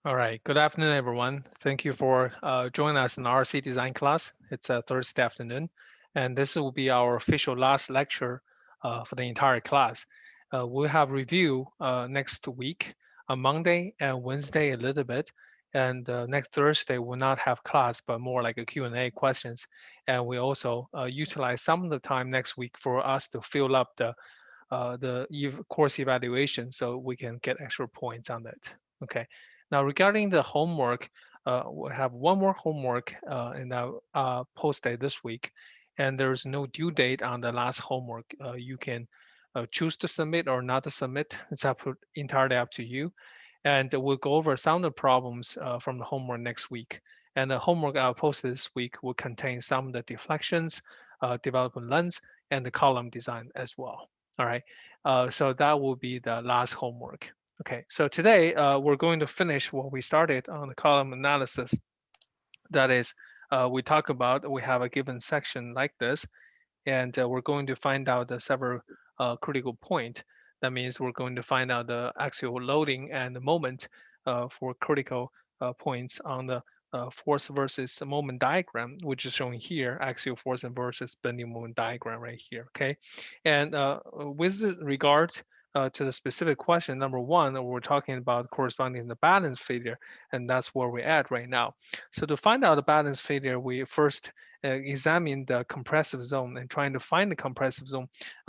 All right. Good afternoon, everyone. Thank you for joining us in RC design class. It's a Thursday afternoon, and this will be our official last lecture for the entire class. We'll have review next week on Monday and Wednesday a little bit, and next Thursday we'll not have class, but more like a Q&A questions. And we also utilize some of the time next week for us to fill up the course evaluation so we can get extra points on it. Okay. Now regarding the homework, we have one more homework and now posted this week, and there's no due date on the last homework. You can choose to submit or not to submit. It's entirely up to you. And we'll go over some of the problems from the homework next week. And the homework I'll post this week will contain some of the deflections, development lens, and the column design as well. All right, so that will be the last homework. Okay, so today we're going to finish what we started on the column analysis. That is, we talk about, we have a given section like this, and we're going to find out the several critical point. That means we're going to find out the axial loading and the moment for critical points on the force versus moment diagram, which is shown here, axial force and versus bending moment diagram right here, okay? And with regard to the specific question, number one, we're talking about corresponding to the balance failure, and that's where we're at right now. So to find out the balance failure, we first examine the compressive zone and trying to find the compressive zone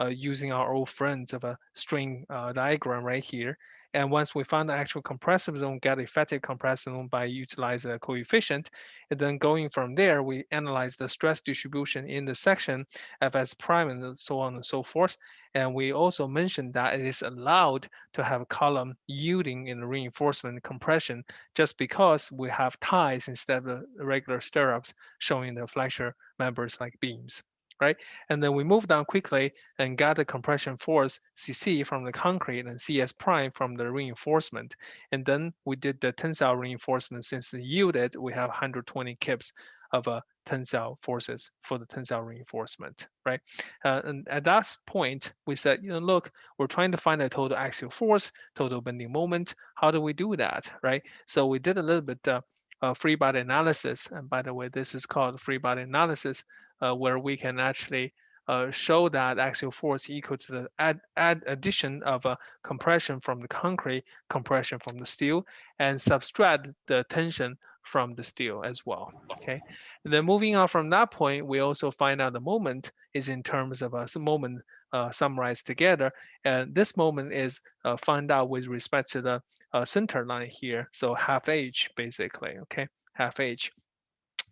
using our old friends of a string diagram right here. And once we find the actual compressive zone, get effective compressive zone by utilizing a coefficient. And then going from there, we analyze the stress distribution in the section, Fs prime, and so on and so forth. And we also mentioned that it is allowed to have a column yielding in reinforcement compression just because we have ties instead of regular stirrups showing the flexure members like beams, right? And then we move down quickly and got the compression force CC from the concrete and CS prime from the reinforcement. And then we did the tensile reinforcement. Since it yielded, we have 120 kips of tensile forces for the tensile reinforcement, right? And at that point, we said, look, we're trying to find the total axial force, total bending moment. How do we do that, right? So we did a little bit free body analysis. And by the way, this is called free body analysis, where we can actually show that axial force equal to the addition of a compression from the concrete, compression from the steel, and subtract the tension from the steel as well. Okay. And then moving on from that point, we also find out the moment is in terms of a moment summarized together. And this moment is found out with respect to the center line here. So half h basically, okay, half h.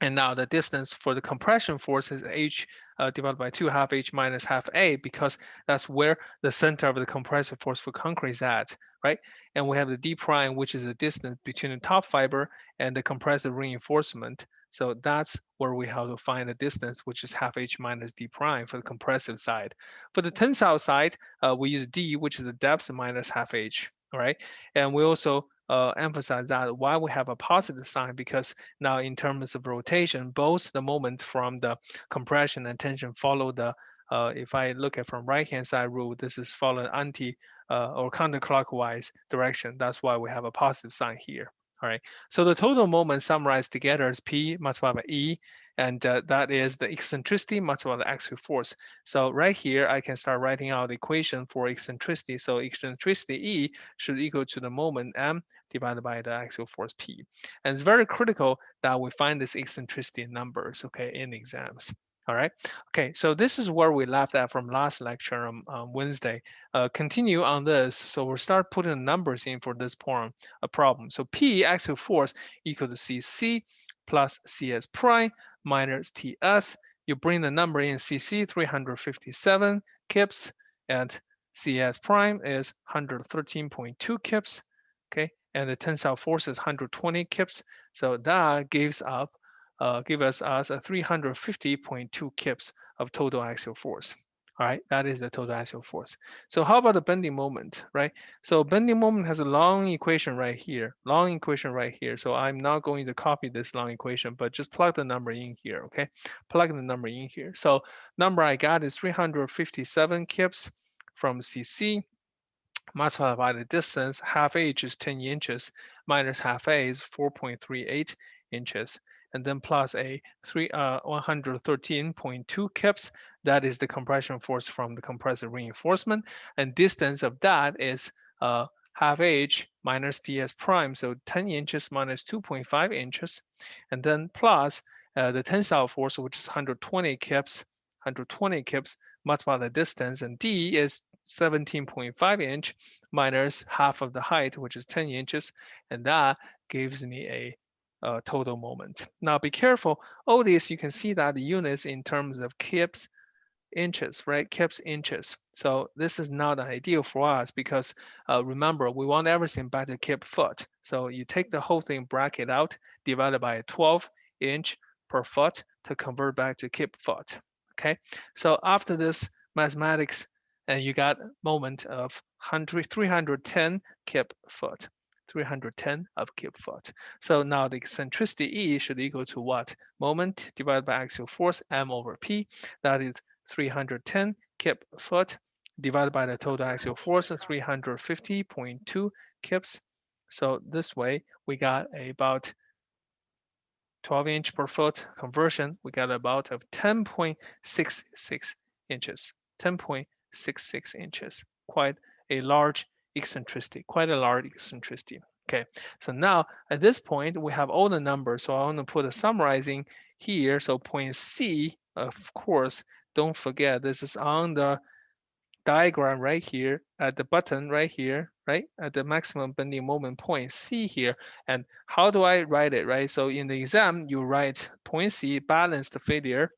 And now the distance for the compression force is h divided by 2 half h minus half a, because that's where the center of the compressive force for concrete is at, right? And we have the d prime, which is the distance between the top fiber and the compressive reinforcement. So that's where we have to find the distance, which is half h minus d prime for the compressive side. For the tensile side, we use d, which is the depth minus half h, all right? And we also emphasize that why we have a positive sign, because now in terms of rotation, both the moment from the compression and tension follow the, if I look at from right hand side rule, this is following anti or counterclockwise direction. That's why we have a positive sign here. All right, so the total moment summarized together is P multiplied by E, and that is the eccentricity multiplied by the axial force. So right here, I can start writing out the equation for eccentricity. So eccentricity E should equal to the moment M divided by the axial force P. And it's very critical that we find this eccentricity numbers, okay, in exams. All right. Okay, so this is where we left at from last lecture on Wednesday. Continue on this. So we'll start putting the numbers in for this problem. So P axial force equal to CC plus CS prime minus TS. You bring the number in CC 357 kips, and CS prime is 113.2 kips. Okay, and the tensile force is 120 kips. So that gives us a 350.2 kips of total axial force. All right, that is the total axial force. So how about the bending moment, right? So bending moment has a long equation right here, So I'm not going to copy this long equation, but just plug the number in here, okay? Plug the number in here. So number I got is 357 kips from CC multiplied by the distance. Half H is 10 inches minus half A is 4.38 inches, and then plus a 113.2 kips. That is the compression force from the compressive reinforcement, and distance of that is half H minus ds prime, so 10 inches minus 2.5 inches, and then plus the tensile force, which is 120 kips, 120 kips multiplied by the distance, and d is 17.5 inch minus half of the height, which is 10 inches, and that gives me a total moment. Now be careful, all this you can see that the units in terms of kips, inches, right? Kips, inches. So this is not ideal for us because remember, we want everything back to kip foot. So you take the whole thing, bracket out, divided by 12 inch per foot to convert back to kip foot. Okay, so after this mathematics, and you got moment of 310 kip foot. 310 of kip foot. So now the eccentricity E should equal to what? Moment divided by axial force m over p. That is 310 kip foot divided by the total axial force of 350.2 kips. So this way we got about 12 inch per foot conversion. We got about of 10.66 inches. 10.66 inches. Quite a large eccentricity. Quite a large eccentricity. Okay, so now at this point we have all the numbers. So I want to put a summarizing here. So point C, of course, don't forget this is on the diagram right here at the button right here, right? At the maximum bending moment point C here. And how do I write it, right? So in the exam, you write point C, balanced failure,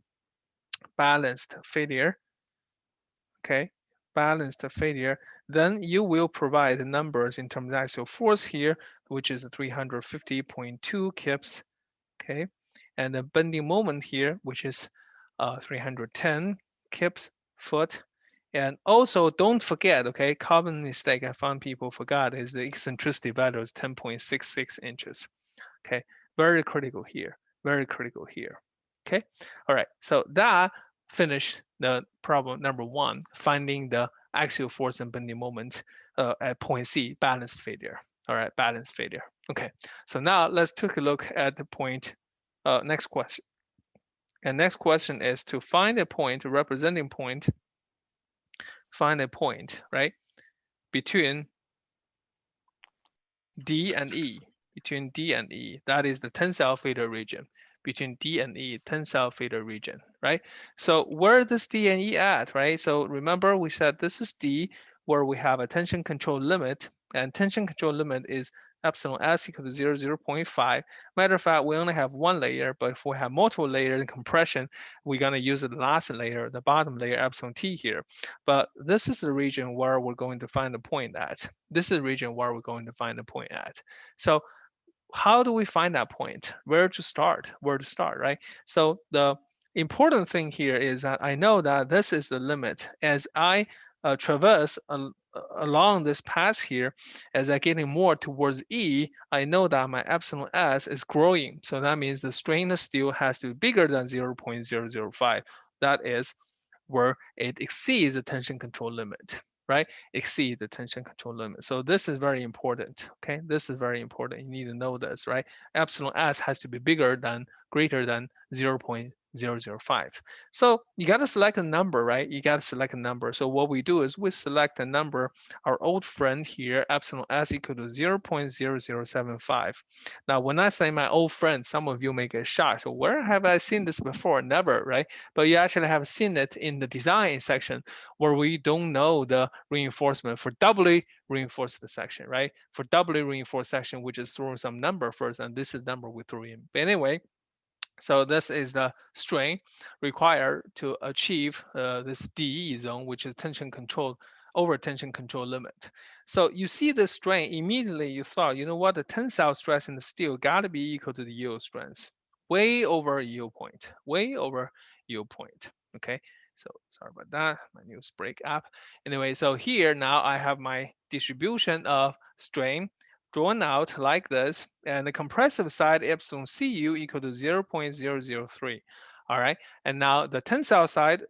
okay? Balanced failure. Then you will provide the numbers in terms of axial force here, which is 350.2 kips, okay? And the bending moment here, which is 310 kips foot. And also don't forget, okay, common mistake I found people forgot is the eccentricity value is 10.66 inches. Okay, very critical here, very critical here. Okay, all right, so that finished the problem number one, finding the axial force and bending moment at point C, balanced failure. All right, balanced failure. Okay, so now let's take a look at the point, next question. And next question is to find a point, a representing point, find a point, right, between D and E, between D and E, that is the tensile failure region, between D and E, tensile failure region, right? So where does D and E at, right? So remember we said this is D, where we have a tension control limit, and tension control limit is epsilon s equal to 0.5. Matter of fact, we only have one layer, but if we have multiple layers in compression, we're gonna use the last layer, the bottom layer, epsilon t here. But this is the region where we're going to find a point at. This is the region where we're going to find a point at. So how do we find that point? Where to start? Where to start, right? So the important thing here is that I know that this is the limit. As I traverse along this path here, as I getting more towards E, I know that my epsilon s is growing. So that means the strain of steel has to be bigger than 0.005. That is where it exceeds the tension control limit, right? Exceed the tension control limit. So this is very important, okay? This is very important. You need to know this, right? Epsilon s has to be bigger than, greater than 0.005. So you got to select a number, right? You got to select a number. So what we do is we select a number, our old friend here, epsilon s equal to 0.0075. Now, when I say my old friend, some of you may get shocked. So where have I seen this before? Never, right? But you actually have seen it in the design section where we don't know the reinforcement for doubly reinforced section, right? For doubly reinforced section, we just throw some number first, and this is number we threw in. But anyway, so this is the strain required to achieve this DE zone, which is tension control over tension control limit. So you see the strain, immediately you thought, you know what, the tensile stress in the steel got to be equal to the yield strength, way over yield point, way over yield point. Okay, so sorry about that, my news break app. Anyway, so here now I have my distribution of strain drawn out like this, and the compressive side epsilon cu equal to 0.003. All right, and now the tensile side,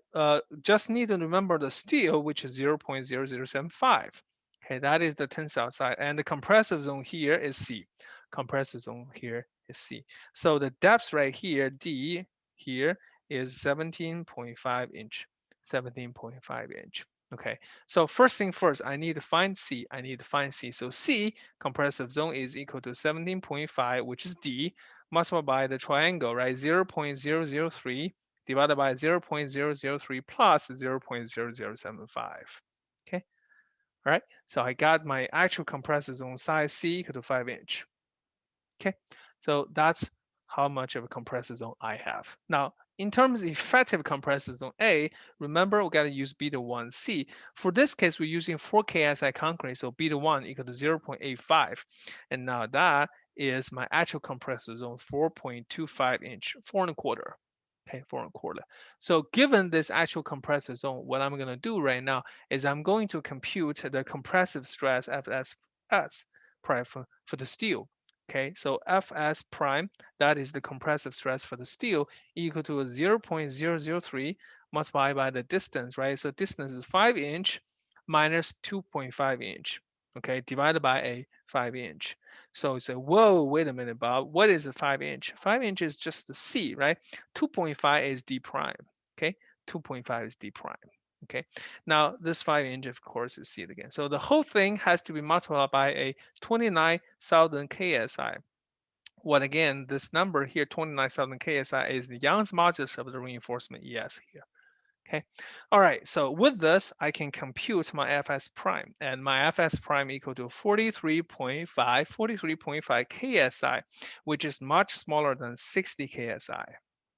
just need to remember the steel, which is 0.0075. Okay, that is the tensile side. And the compressive zone here is C. Compressive zone here is C. So the depth right here, D here, is 17.5 inch. 17.5 inch. Okay, so first thing first, I need to find C. I need to find C. So C, compressive zone, is equal to 17.5, which is D, multiplied by the triangle, right? 0.003 divided by 0.003 plus 0.0075. Okay. All right, so I got my actual compressor zone size C equal to 5 inch. Okay, so that's how much of a compressor zone I have. Now, in terms of effective compressor zone A, remember we got to use beta 1C. For this case, we're using 4 KSI concrete, so beta 1 equal to 0.85. And now that is my actual compressor zone, 4.25 inch, 4.25. Okay, 4.25. So given this actual compressor zone, what I'm going to do right now is I'm going to compute the compressive stress FS prime for the steel. Okay, so Fs prime, that is the compressive stress for the steel, equal to 0.003 multiplied by the distance, right? So distance is 5 inch minus 2.5 inch, okay, divided by a 5 inch. So you say, whoa, wait a minute, Bob, what is a 5 inch? 5 inch is just the C, right? 2.5 is D prime, okay? 2.5 is D prime. Okay, now this 5 inch, of course, is C again. So the whole thing has to be multiplied by a 29,000 KSI. What again, this number here, 29,000 KSI, is the Young's modulus of the reinforcement ES here. Okay, all right, so with this, I can compute my Fs prime, and my Fs prime equal to 43.5 KSI, which is much smaller than 60 KSI.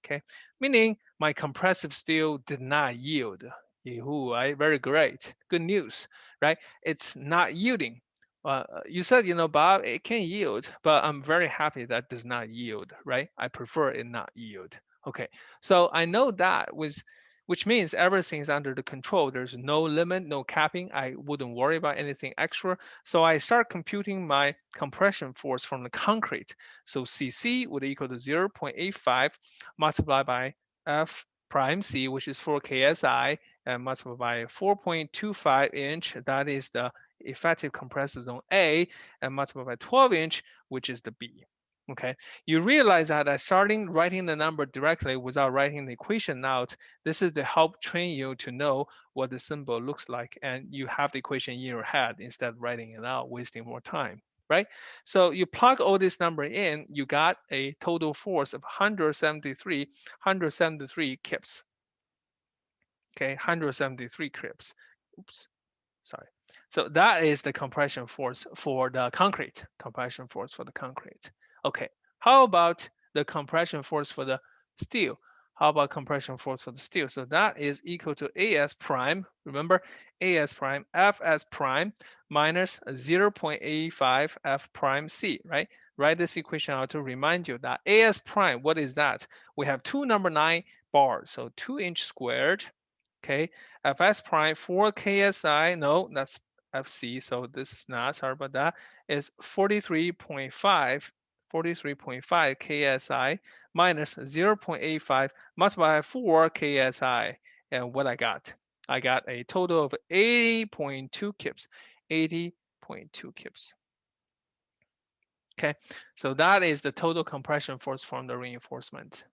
Okay, meaning my compressive steel did not yield. Yahoo, right? Very great. Good news, right? It's not yielding. You said, Bob, it can yield, but I'm very happy that does not yield, right? I prefer it not yield. Okay, so I know that which means everything's under the control. There's no limit, no capping. I wouldn't worry about anything extra. So I start computing my compression force from the concrete. So Cc would equal to 0.85 multiplied by F prime C, which is 4 KSI, and multiplied by 4.25 inch, that is the effective compressive zone A, and multiplied by 12 inch, which is the B. Okay, you realize that starting writing the number directly without writing the equation out, this is to help train you to know what the symbol looks like, and you have the equation in your head instead of writing it out, wasting more time, right? So you plug all this number in, you got a total force of 173 kips. Okay, 173 kips. Oops, sorry. So that is the compression force for the concrete. Compression force for the concrete. Okay, how about the compression force for the steel? How about compression force for the steel? So that is equal to AS prime. Remember, AS prime, FS prime minus 0.85 F prime C, right? Write this equation out to remind you that AS prime, what is that? We have two number 9 bars, so 2 inch squared. Okay, Fs prime 4 KSI, no, that's FC, so this is not, sorry about that, is 43.5 KSI minus 0.85 multiplied by 4 KSI. And what I got a total of 80.2 kips, 80.2 kips. Okay, so that is the total compression force from the reinforcement,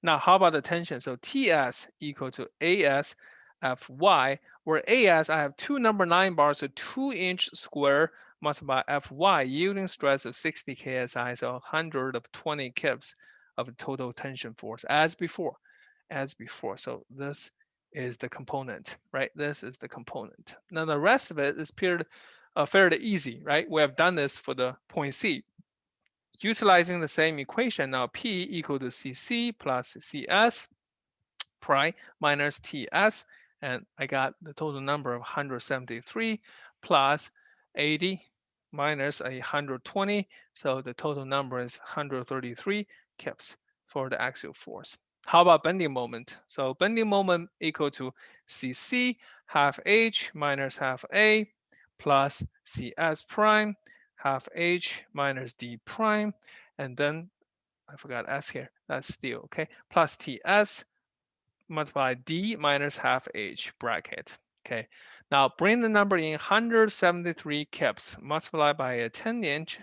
Now, how about the tension? So TS equal to AS Fy, where AS, I have two number 9 bars, so 2 inch square multiplied by Fy, yielding stress of 60 KSI, so 120 kips of total tension force, as before. So this is the component, right? This is the component. Now the rest of it is fairly easy, right? We have done this for the point C. Utilizing the same equation, now P equal to Cc plus Cs prime minus Ts, and I got the total number of 173 plus 80 minus 120, so the total number is 133 kips for the axial force. How about bending moment? So bending moment equal to Cc half h minus half a plus Cs prime half h minus d prime, and then I forgot s here, that's steel, okay, plus Ts multiply d minus half h bracket. Okay, Now bring the number in 173 kips, multiply by a 10-inch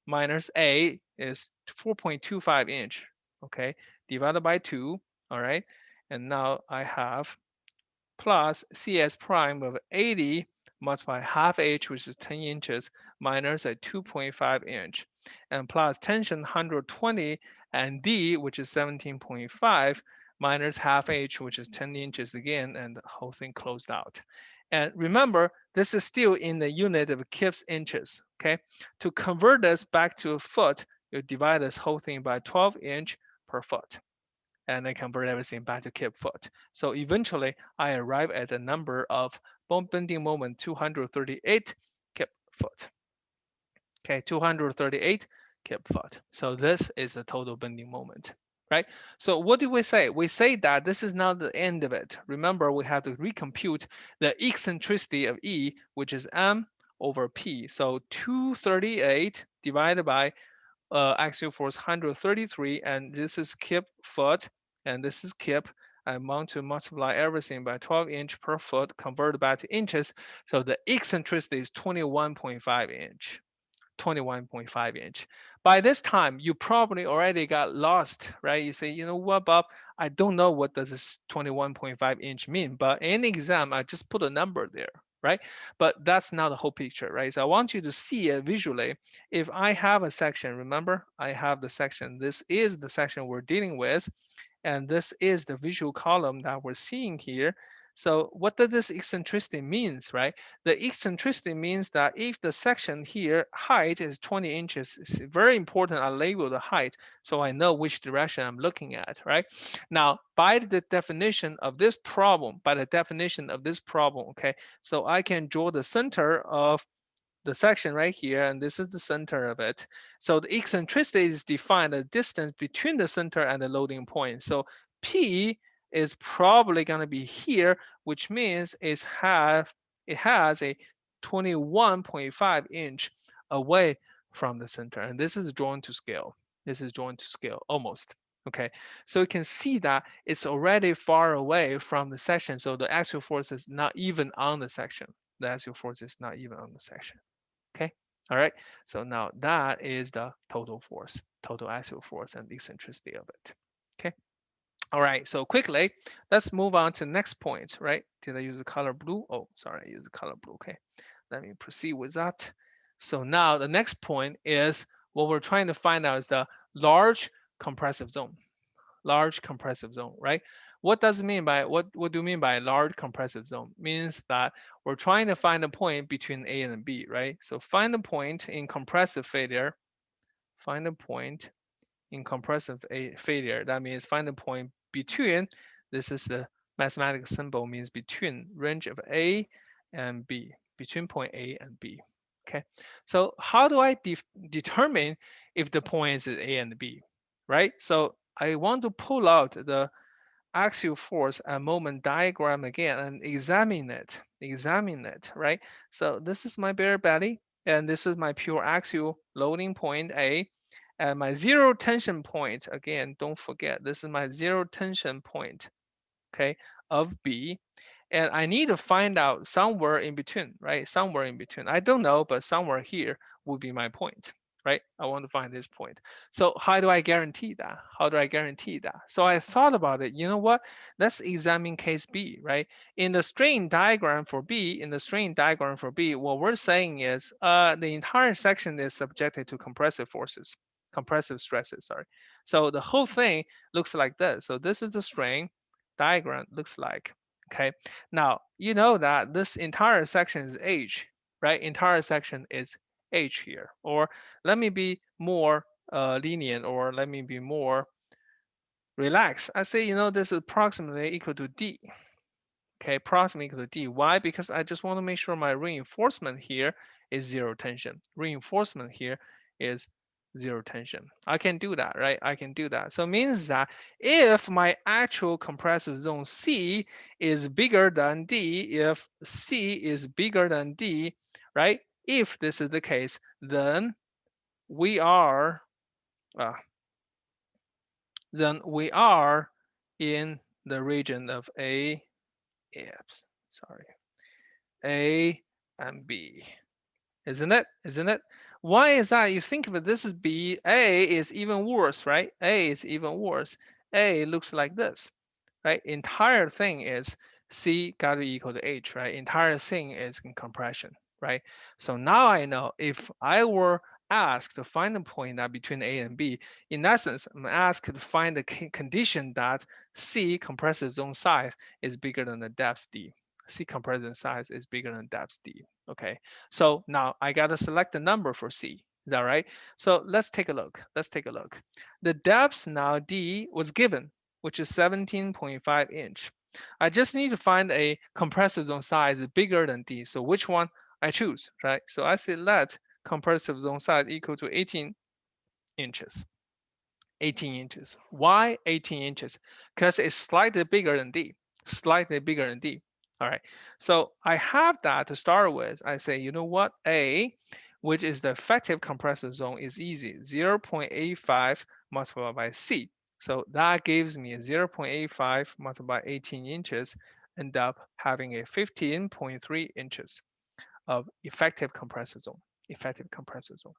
minus A is 4.25 inch, okay, divided by 2, all right? And now I have plus CS prime of 80 multiplied by half H, which is 10 inches, minus a 2.5 inch, and plus tension 120, and D, which is 17.5, minus half H, which is 10 inches again, and the whole thing closed out. And remember, this is still in the unit of kips inches, okay? To convert this back to a foot, you divide this whole thing by 12 inch per foot, and I convert everything back to kip foot. So eventually, I arrive at a number of bone bending moment 238 kip foot. Okay, 238 kip foot. So this is the total bending moment, right? So what do we say? We say that this is not the end of it. Remember, we have to recompute the eccentricity of E, which is m over p. So 238 divided by axial force 133, and this is kip foot, and this is kip. I want to multiply everything by 12 inch per foot, convert back to inches. So the eccentricity is 21.5 inch. 21.5 inch. By this time, you probably already got lost, right? You say, you know what, Bob, I don't know what does this 21.5 inch mean, but in exam, I just put a number there, right? But that's not the whole picture, right? So I want you to see it visually. If I have a section, remember, I have the section. This is the section we're dealing with, and this is the visual column that we're seeing here. So what does this eccentricity means, right? The eccentricity means that if the section here height is 20 inches, it's very important I label the height so I know which direction I'm looking at, right? Now, by the definition of this problem, okay, so I can draw the center of the section right here, and this is the center of it. So the eccentricity is defined the distance between the center and the loading point. So P is probably going to be here, which means it has a 21.5 inch away from the center, and this is drawn to scale. This is drawn to scale almost. Okay, so you can see that it's already far away from the section, so the axial force is not even on the section. The axial force is not even on the section. Okay, all right. So now that is the total force, total axial force and the eccentricity of it. Okay, all right. So quickly, let's move on to the next point, right? Did I use the color blue? Oh, sorry, I used the color blue. Okay, let me proceed with that. So now the next point is what we're trying to find out is the large compressive zone. Large compressive zone, right? What does it mean by what do you mean by large compressive zone? Means that we're trying to find a point between A and B, right? So find a point in compressive failure. Find a point in compressive failure. That means find a point between. This is the mathematical symbol means between range of A and B, between point A and B. Okay. So how do I determine if the point is A and B, right? So I want to pull out the axial force and moment diagram again and examine it, right? So this is my bare belly, and this is my pure axial loading point A, and my zero tension point, again, don't forget, this is my zero tension point, okay, of B. And I need to find out somewhere in between, right? Somewhere in between. I don't know, but somewhere here would be my point, right? I want to find this point. So how do I guarantee that? How do I guarantee that? So I thought about it. You know what? Let's examine case B, right? In the strain diagram for B, what we're saying is the entire section is subjected to compressive forces, compressive stresses, sorry. So the whole thing looks like this. So this is the strain diagram looks like. Okay, now you know that this entire section is H, right? Entire section is H here. Or let me be more lenient, or let me be more relaxed. I say, you know, this is approximately equal to D. Okay, approximately equal to D. Why? Because I just want to make sure my reinforcement here is zero tension. Reinforcement here is zero tension. I can do that, right? I can do that. So it means that if my actual compressive zone C is bigger than D, if C is bigger than D, right? If this is the case, then we are uh, in the region of A, oops, sorry, A and B. Isn't it? Isn't it? Why is that? You think of it, this is B. A is even worse, right? A is even worse. A looks like this, right? Entire thing is C got to be equal to H, right? Entire thing is in compression, right? So now I know if I were asked to find the point that between A and B, in essence, I'm asked to find the condition that C compressive zone size is bigger than the depth D. C compressive size is bigger than depth D. Okay, so now I got to select the number for C. Is that right? So let's take a look. Let's take a look. The depth now D was given, which is 17.5 inch. I just need to find a compressive zone size bigger than D. So which one I choose, right? So I select compressive zone size equal to 18 inches. 18 inches. Why 18 inches? Because it's slightly bigger than D, slightly bigger than D. All right, so I have that to start with. I say, you know what? A, which is the effective compressive zone, is easy. 0.85 multiplied by C. So that gives me 0.85 multiplied by 18 inches, end up having a 15.3 inches of effective compressive zone. Effective compressive zone.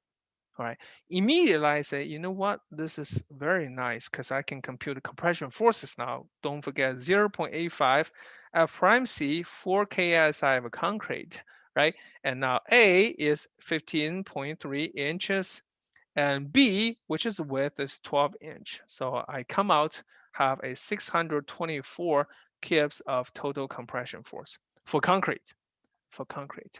All right. Immediately I say, you know what? This is very nice because I can compute the compression forces now. Don't forget 0.85 F prime C 4 KSI of a concrete, right? And now A is 15.3 inches and B, which is width, is 12 inch. So I come out have a 624 kips of total compression force for concrete, for concrete.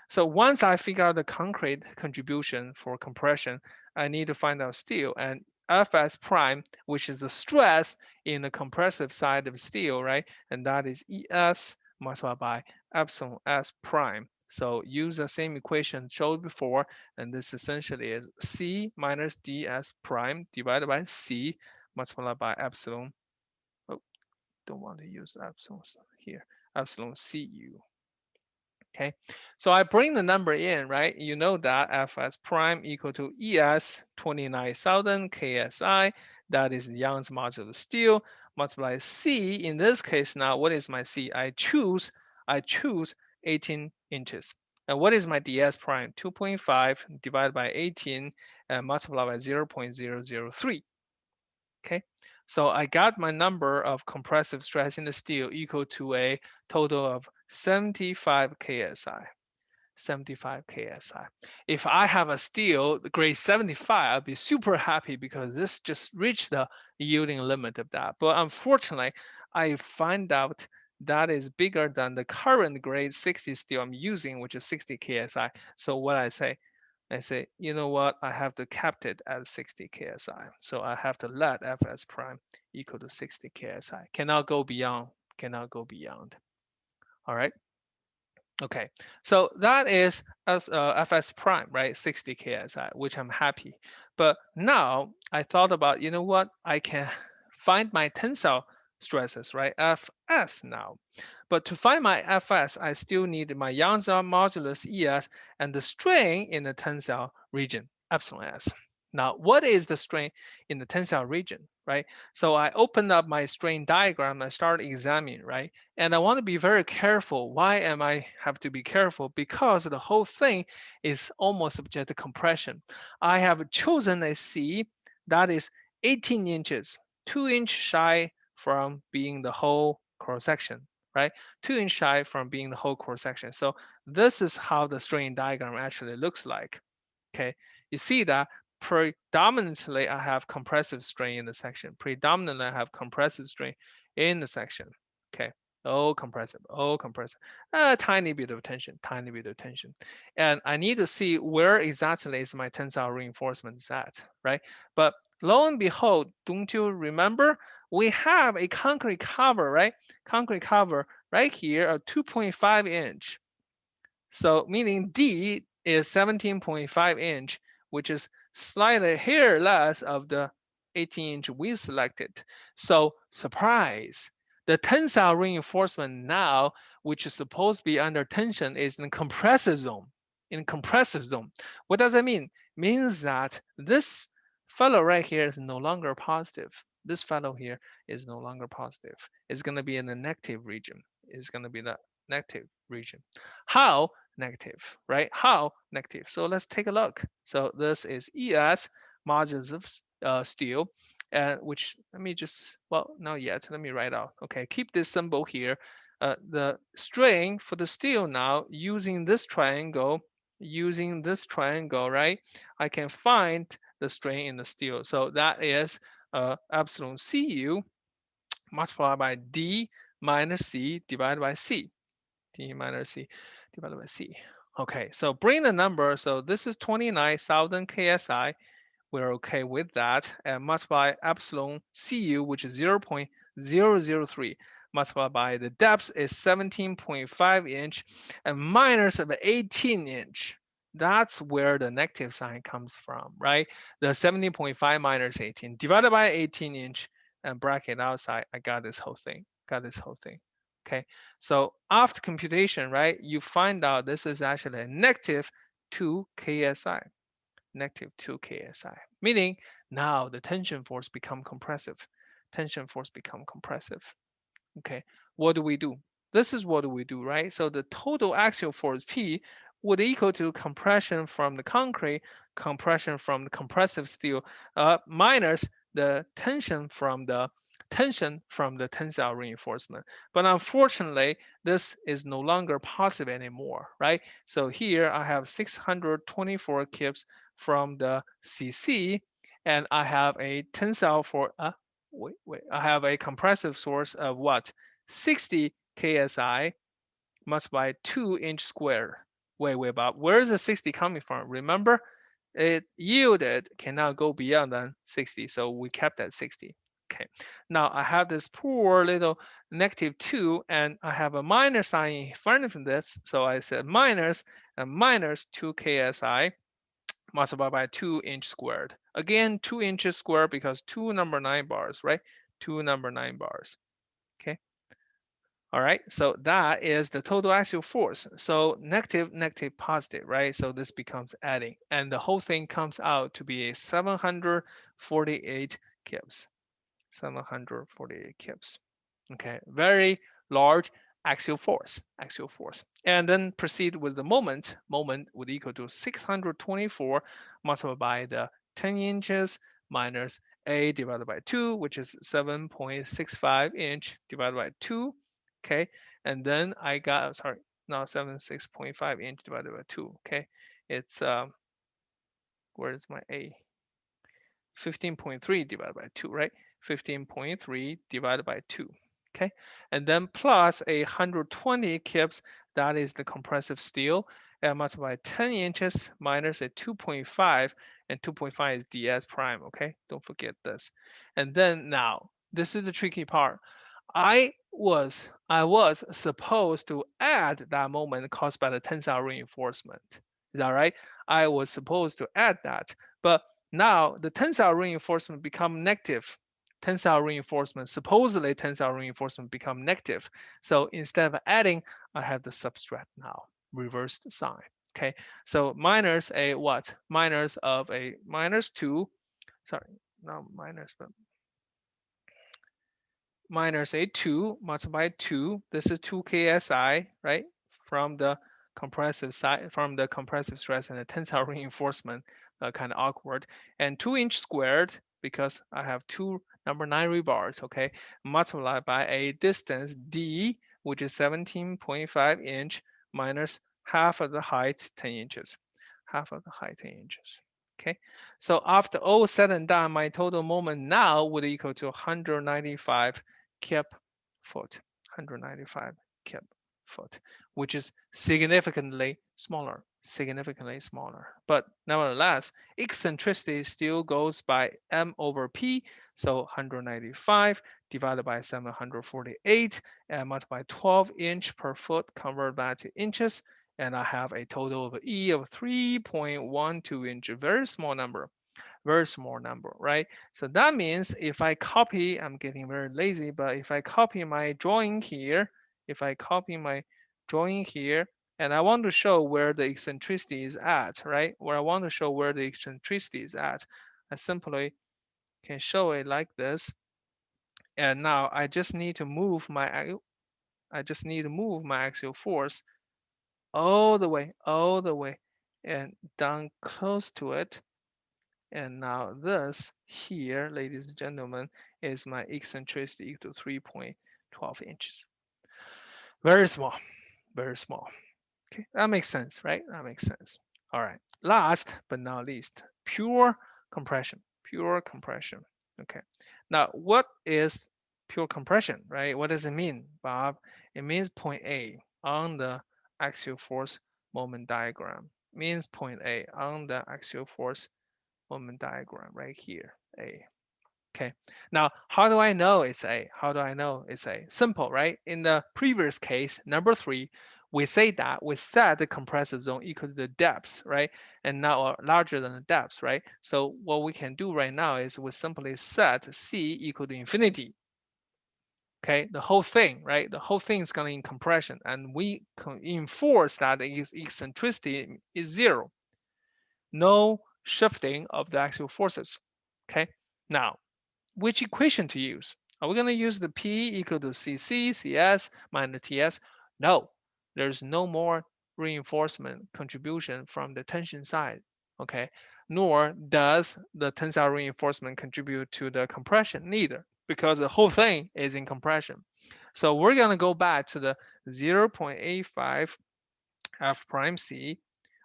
So once I figure out the concrete contribution for compression, I need to find out steel and Fs prime, which is the stress in the compressive side of steel, right? And that is Es multiplied by epsilon S prime. So use the same equation showed before, and this essentially is C minus ds prime divided by C multiplied by epsilon. Oh, don't want to use epsilon here. Epsilon Cu. Okay, so I bring the number in, right? You know that Fs prime equal to ES 29,000 KSI. That is Young's modulus of steel multiply C. In this case now, what is my C? I choose 18 inches. And what is my ds prime? 2.5 divided by 18 and multiplied by 0.003. Okay, so I got my number of compressive stress in the steel equal to a total of 75 KSI. 75 KSI. If I have a steel grade 75, I'll be super happy because this just reached the yielding limit of that. But unfortunately, I find out that is bigger than the current grade 60 steel I'm using, which is 60 KSI. So what I say, you know what? I have to cap it at 60 KSI. So I have to let Fs prime equal to 60 KSI. Cannot go beyond, cannot go beyond. All right. Okay, so that is Fs prime, right? 60 KSI, which I'm happy. But now I thought about, you know what? I can find my tensile stresses, right? Fs now. But to find my Fs, I still need my Young's modulus ES and the strain in the tensile region, epsilon S. Now, what is the strain in the tensile region, right? So I open up my strain diagram, I start examining, right? And I want to be very careful. Why am I have to be careful? Because the whole thing is almost subject to compression. I have chosen a C that is 18 inches, 2-inch shy from being the whole cross section, right? 2-inch shy from being the whole cross section. So this is how the strain diagram actually looks like. Okay, you see that predominantly I have compressive strain in the section. Predominantly I have compressive strain in the section. Okay, oh compressive, oh compressive. A tiny bit of tension, tiny bit of tension. And I need to see where exactly is my tensile reinforcement at, right? But lo and behold, don't you remember? We have a concrete cover, right? Concrete cover right here, a 2.5 inch. So meaning D is 17.5 inch, which is slightly here less of the 18 inch we selected. So surprise, the tensile reinforcement now, which is supposed to be under tension, is in compressive zone. In compressive zone. What does that mean? Means that this fellow right here is no longer positive. This fellow here is no longer positive. It's going to be in the negative region. It's going to be the negative region. How? Negative, right? How? Negative. So let's take a look. So this is ES, modules of steel, and which, let me just, well, not yet. Let me write out. Okay, keep this symbol here. The strain for the steel now, using this triangle, right? I can find the strain in the steel. So that is epsilon Cu multiplied by D minus C divided by C. D minus C divided by C. Okay, so bring the number. So this is 29,000 KSI. We're okay with that. And multiply epsilon Cu, which is 0.003, multiplied by the depth is 17.5 inch and minus of 18 inch. That's where the negative sign comes from, right? The 17.5 minus 18 divided by 18 inch and bracket outside. I got this whole thing. Got this whole thing. Okay. So after computation, right, you find out this is actually a negative 2 KSI, negative 2 KSI, meaning now the tension force become compressive. Tension force become compressive. Okay, what do we do? This is what we do, right? So the total axial force P would equal to compression from the concrete, compression from the compressive steel, minus the tension from the tensile reinforcement. But unfortunately, this is no longer possible anymore, right? So here I have 624 kips from the CC, and I have a tensile for I have a compressive source of what? 60 KSI multiplied by 2-inch square. Wait, Bob, where is the 60 coming from? Remember, it yielded cannot go beyond than 60, so we kept at 60. Okay, now I have this poor little negative 2, and I have a minus sign in front of this, so I said minus and minus 2 KSI multiplied by 2-inch squared. Again, 2 inches squared because two number 9 bars, right? Two number 9 bars. Okay. All right. So that is the total axial force. So negative, negative, positive, right? So this becomes adding, and the whole thing comes out to be a 748 kips. 748 kips. Okay, very large axial force, And then proceed with the moment. Moment would equal to 624 multiplied by the 10 inches minus A divided by 2, which is 7.65 inch divided by 2. Okay, and then I got, sorry, now 76.5 inch divided by 2. Okay, it's, where's my A? 15.3 divided by 2, right? 15.3 divided by 2. Okay, and then plus 120 kips, that is the compressive steel, and multiplied by 10 inches minus a 2.5, and 2.5 is ds prime, okay? Don't forget this. And then now, this is the tricky part. I was supposed to add that moment caused by the tensile reinforcement. Is that right? I was supposed to add that, but now the tensile reinforcement become negative. Supposedly tensile reinforcement become negative. So instead of adding, I have the subtract now, reversed sign. Okay, so minus a what? Minus of a minus 2, sorry, not minus, but minus a 2 multiplied by 2. This is 2 KSI, right? From the compressive side, from the compressive stress and the tensile reinforcement, kind of awkward. And 2-inch squared, because I have two number 9 rebars, okay? Multiplied by a distance D, which is 17.5 inch minus half of the height, 10 inches. Half of the height, 10 inches. Okay, so after all said and done, my total moment now would equal to 195 kip foot, 195 kip foot, which is significantly smaller. But nevertheless, eccentricity still goes by m over p, so 195 divided by 748 and multiply 12 inch per foot, convert that to inches, and I have a total of E of 3.12 inch, very small number, right? So that means if I copy, I'm getting very lazy, but if I copy my drawing here, and I want to show where the eccentricity is at, right? Where I want to show where the eccentricity is at, I simply can show it like this. And now I just need to move my axial force all the way, and down close to it. And now this here, ladies and gentlemen, is my eccentricity equal to 3.12 inches. Very small, very small. Okay, that makes sense, right? That makes sense. All right. Last but not least, pure compression. Pure compression. Okay. Now, what is pure compression, right? What does it mean, Bob? It means point A on the axial force moment diagram. It means point A on the axial force moment diagram right here, A. Okay. Now, how do I know it's A? How do I know it's A? Simple, right? In the previous case, number 3, we say that we set the compressive zone equal to the depths, right? And now larger than the depths, right? So what we can do right now is we simply set C equal to infinity. Okay, the whole thing, right? The whole thing is going to in compression, and we can enforce that the eccentricity is 0. No shifting of the axial forces. Okay. Now, which equation to use? Are we going to use the P equal to CC, CS minus TS? No, there's no more reinforcement contribution from the tension side, okay? Nor does the tensile reinforcement contribute to the compression, neither, because the whole thing is in compression. So we're going to go back to the 0.85 F prime C.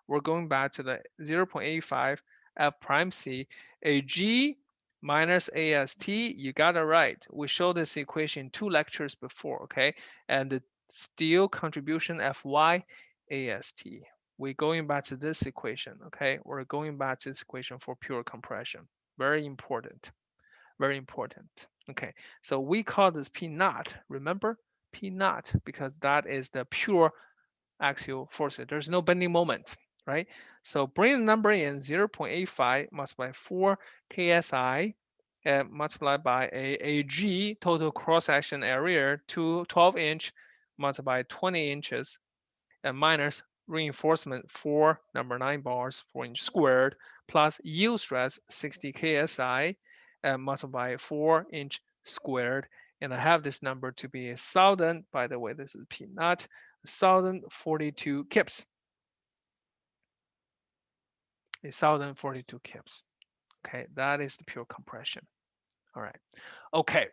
We're going back to the 0.85 F prime C. A G minus AST, you got it right. We showed this equation 2 lectures before, okay? And the steel contribution Fy AST. We're going back to this equation, okay? We're going back to this equation for pure compression. Very important, very important. Okay, so we call this P naught, remember? P naught, because that is the pure axial forces. There's no bending moment, right? So bring the number in 0.85 multiplied by 4 KSI and multiplied by a AG, total cross-section area, to 12-inch multiplied by 20 inches and minus reinforcement 4, number 9 bars, 4-inch squared, plus yield stress 60 KSI and multiplied by 4-inch squared. And I have this number to be 1,000. By the way, this is P naught, 1,042 kips. 1,042 kips. Okay, that is the pure compression. All right. Okay,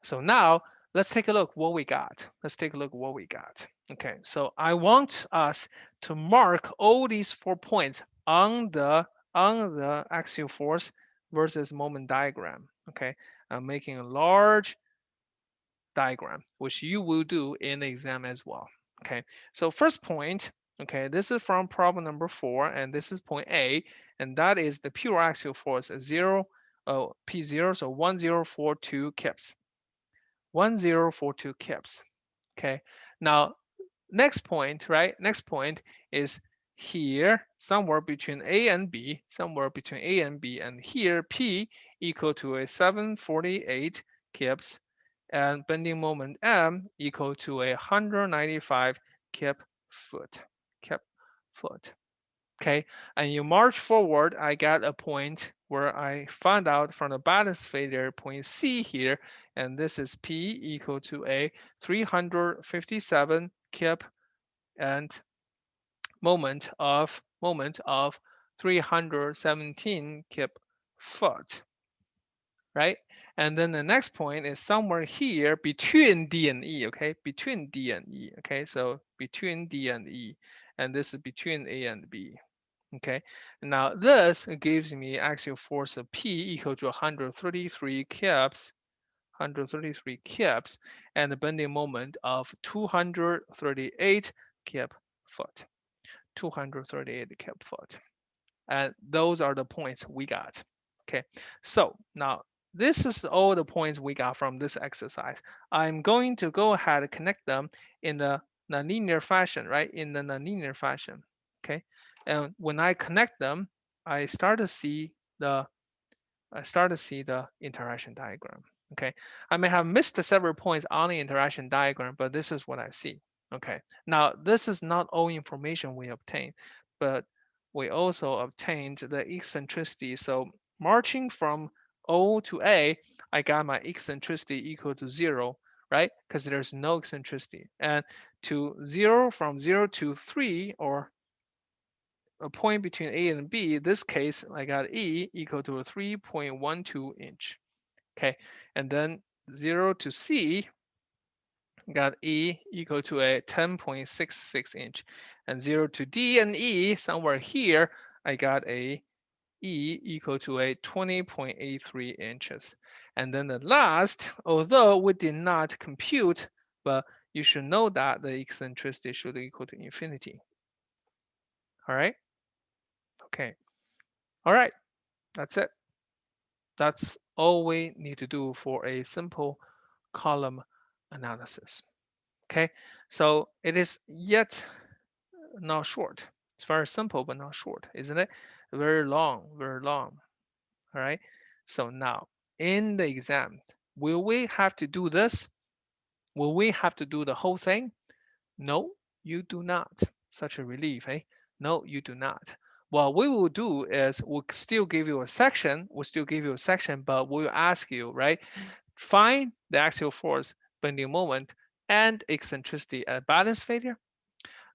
so now let's take a look what we got. Let's take a look what we got. Okay, so I want us to mark all these 4 points on the axial force versus moment diagram. Okay, I'm making a large diagram, which you will do in the exam as well. Okay, so first point, okay, this is from problem number 4, and this is point A, and that is the pure axial force 0, P0, so 1042 kips. 1042 kips. Okay, now next point, right? Next point is here, somewhere between A and B, somewhere between A and B, and here P equal to a 748 kips, and bending moment M equal to a 195 kip foot, kip foot. Okay, and you march forward, I got a point where I found out from the balance failure point C here, and this is P equal to a 357 kip and moment of 317 kip foot, right? And then the next point is somewhere here between D and E, okay? Between D and E, okay? So between D and E, and this is between A and B. Okay, now this gives me axial force of P equal to 133 kips, 133 kips, and the bending moment of 238 kip foot, 238 kip foot. And those are the points we got. Okay, so now this is all the points we got from this exercise. I'm going to go ahead and connect them in the nonlinear fashion, right? In the nonlinear fashion. Okay, and when I connect them, I start to see the interaction diagram. Okay, I may have missed several points on the interaction diagram, but this is what I see. Okay, now this is not all information we obtained, but we also obtained the eccentricity. So marching from O to A, I got my eccentricity equal to 0, right? Because there's no eccentricity. And to 0, from 0 to 3, or a point between A and B. In this case, I got E equal to a 3.12 inch. Okay, and then 0 to C, got E equal to a 10.66 inch, and 0 to D and E, somewhere here, I got a E equal to a 20.83 inches. And then the last, although we did not compute, but you should know that the eccentricity should equal to infinity. All right. Okay. All right. That's it. That's all we need to do for a simple column analysis. Okay. So it is yet not short. It's very simple, but not short, isn't it? Very long, very long. All right. So now in the exam, will we have to do this? Will we have to do the whole thing? No, you do not. Such a relief, eh? No, you do not. What we will do is we'll still give you a section. We'll still give you a section, but we'll ask you, right? Find the axial force, bending moment, and eccentricity at balance failure,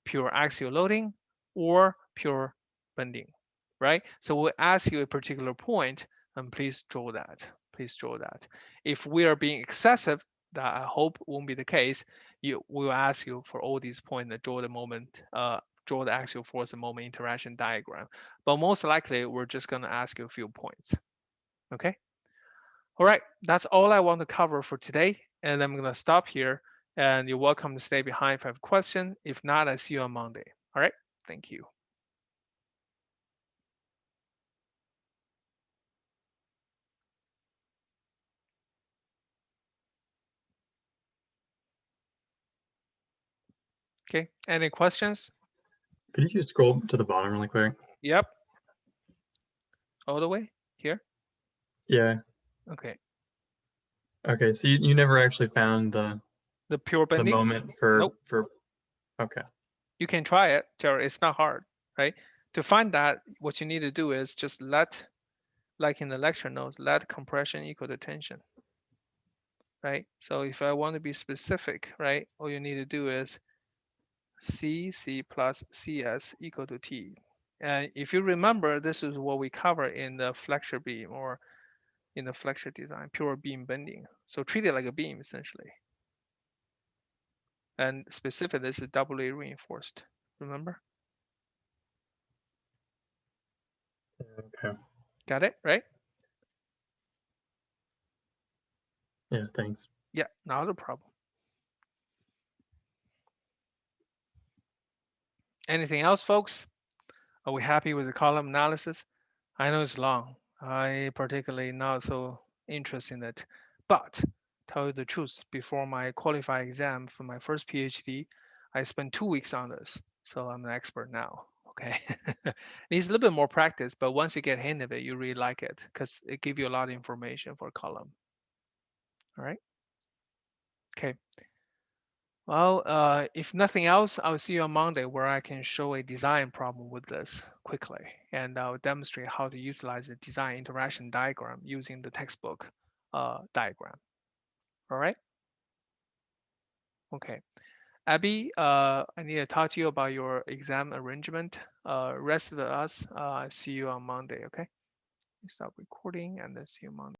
pure axial loading, or pure bending, right? So we'll ask you a particular point, and please draw that. Please draw that. If we are being excessive, that I hope won't be the case, we will ask you for all these points to draw the moment, draw the axial force and moment interaction diagram. But most likely, we're just going to ask you a few points. Okay. All right. That's all I want to cover for today, and I'm going to stop here. And you're welcome to stay behind if you have a question. If not, I see you on Monday. All right. Thank you. Okay. Any questions? Could you just scroll to the bottom really quick? Yep. All the way here. Yeah. Okay. Okay. So you never actually found The pure the bending? moment Nope. for okay. You can try it, Jerry. It's not hard, right? To find that, what you need to do is just let, like in the lecture notes, let compression equal to tension, right? So if I want to be specific, right, all you need to do is C plus CS equal to T. And if you remember, this is what we cover in the flexure beam or in the flexure design, pure beam bending. So treat it like a beam essentially. And specific, this is doubly reinforced. Remember? Okay. Got it, right? Yeah, thanks. Yeah, not a problem. Anything else, folks? Are we happy with the column analysis? I know it's long. I particularly not so interested in it. But tell you the truth, before my qualified exam for my first PhD, I spent 2 weeks on this. So I'm an expert now. Okay. Needs a little bit more practice, but once you get hint of it, you really like it because it gives you a lot of information for a column. All right. Okay. Well, if nothing else, I'll see you on Monday where I can show a design problem with this quickly. And I'll demonstrate how to utilize the design interaction diagram using the textbook diagram. All right? Okay. Abby, I need to talk to you about your exam arrangement. Rest of us, see you on Monday, okay? Stop recording and then see you Monday.